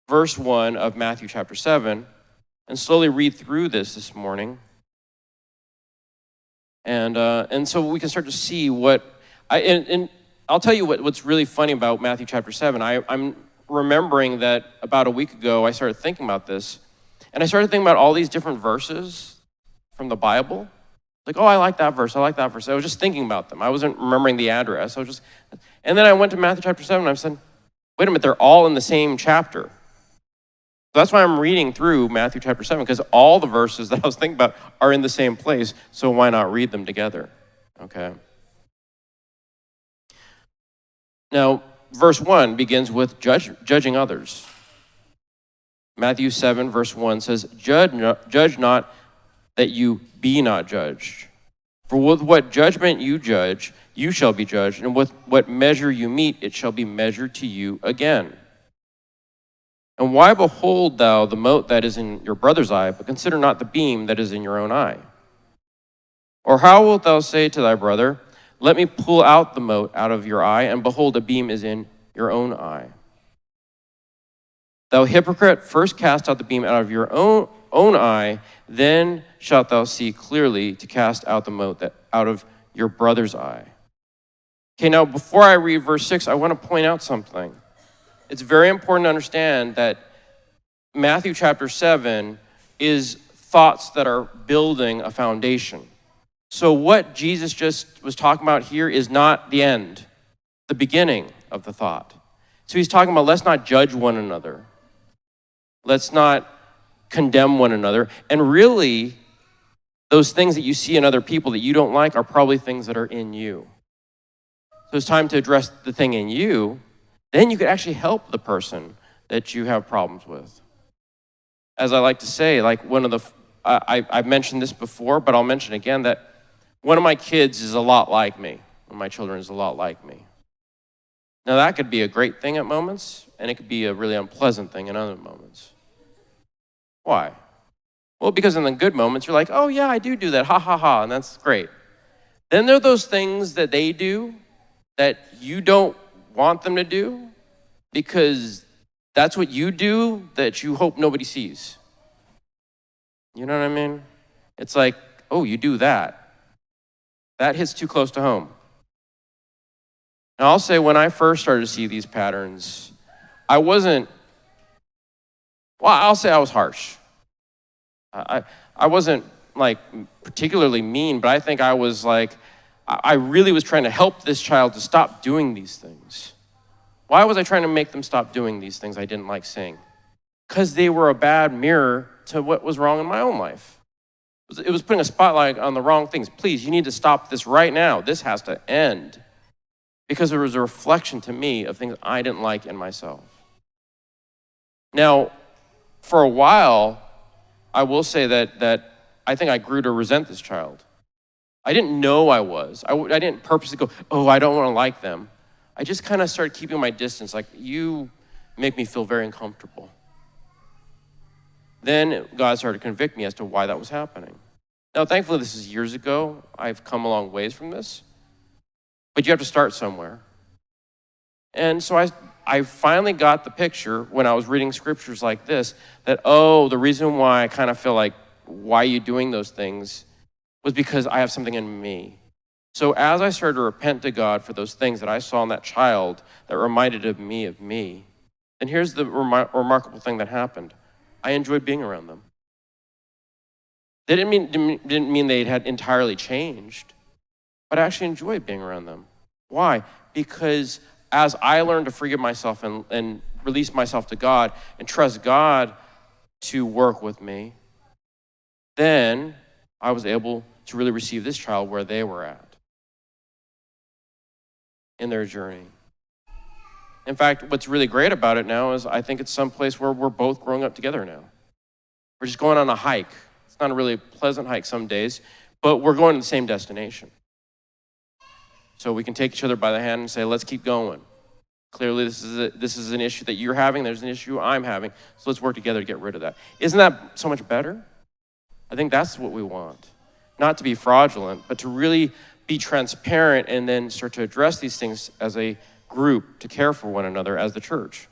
verse 1 of Matthew chapter 7 and slowly read through this morning. And so we can start to see and I'll tell you what's really funny about Matthew chapter 7. I'm remembering that about a week ago, I started thinking about this, and I started thinking about all these different verses from the Bible. Like, oh, I like that verse. I like that verse. I was just thinking about them. I wasn't remembering the address. And then I went to Matthew chapter 7, and I said, wait a minute, they're all in the same chapter. So that's why I'm reading through Matthew chapter 7, because all the verses that I was thinking about are in the same place, so why not read them together? Okay. Now, verse 1 begins with judging others. Matthew 7, verse 1 says, judge not that you be not judged. For with what judgment you judge, you shall be judged, and with what measure you meet, it shall be measured to you again. And why behold thou the mote that is in your brother's eye, but consider not the beam that is in your own eye? Or how wilt thou say to thy brother, let me pull out the mote out of your eye, and behold, a beam is in your own eye? Thou hypocrite, first cast out the beam out of your own eye, then shalt thou see clearly to cast out the mote out of your brother's eye. Okay, now before I read verse 6, I want to point out something. It's very important to understand that Matthew chapter 7 is thoughts that are building a foundation. So what Jesus just was talking about here is not the end, the beginning of the thought. So he's talking about, let's not judge one another. Let's not condemn one another. And really, those things that you see in other people that you don't like are probably things that are in you. So it's time to address the thing in you. Then you could actually help the person that you have problems with. As I like to say, like I've mentioned this before, but I'll mention again that one of my kids is a lot like me. One of my children is a lot like me. Now that could be a great thing at moments, and it could be a really unpleasant thing in other moments. Why? Well, because in the good moments, you're like, oh yeah, I do that, ha ha ha, and that's great. Then there are those things that they do that you don't want them to do because that's what you do that you hope nobody sees. You know what I mean? It's like, oh, you do that. That hits too close to home. And I'll say when I first started to see these patterns, I'll say I was harsh. I wasn't like particularly mean, but I think I was like, I really was trying to help this child to stop doing these things. Why was I trying to make them stop doing these things I didn't like seeing? Because they were a bad mirror to what was wrong in my own life. It was putting a spotlight on the wrong things. Please, you need to stop this right now. This has to end. Because there was a reflection to me of things I didn't like in myself. Now, for a while, I will say that I think I grew to resent this child. I didn't know I was. I didn't purposely go, oh, I don't want to like them. I just kind of started keeping my distance, like, you make me feel very uncomfortable. Then God started to convict me as to why that was happening. Now, thankfully, this is years ago. I've come a long ways from this. But you have to start somewhere. And so I finally got the picture when I was reading scriptures like this, that, oh, the reason why I kind of feel like, why are you doing those things, was because I have something in me. So as I started to repent to God for those things that I saw in that child that reminded me of me, then here's the remarkable thing that happened. I enjoyed being around them. They didn't mean they had entirely changed, but I actually enjoyed being around them. Why? Because as I learned to forgive myself and release myself to God and trust God to work with me, then I was able to really receive this child where they were at in their journey. In fact, what's really great about it now is I think it's someplace where we're both growing up together now. We're just going on a hike. It's not a really pleasant hike some days, but we're going to the same destination. So we can take each other by the hand and say, let's keep going. Clearly, this is an issue that you're having. There's an issue I'm having. So let's work together to get rid of that. Isn't that so much better? I think that's what we want. Not to be fraudulent, but to really be transparent and then start to address these things as a group to care for one another as the church.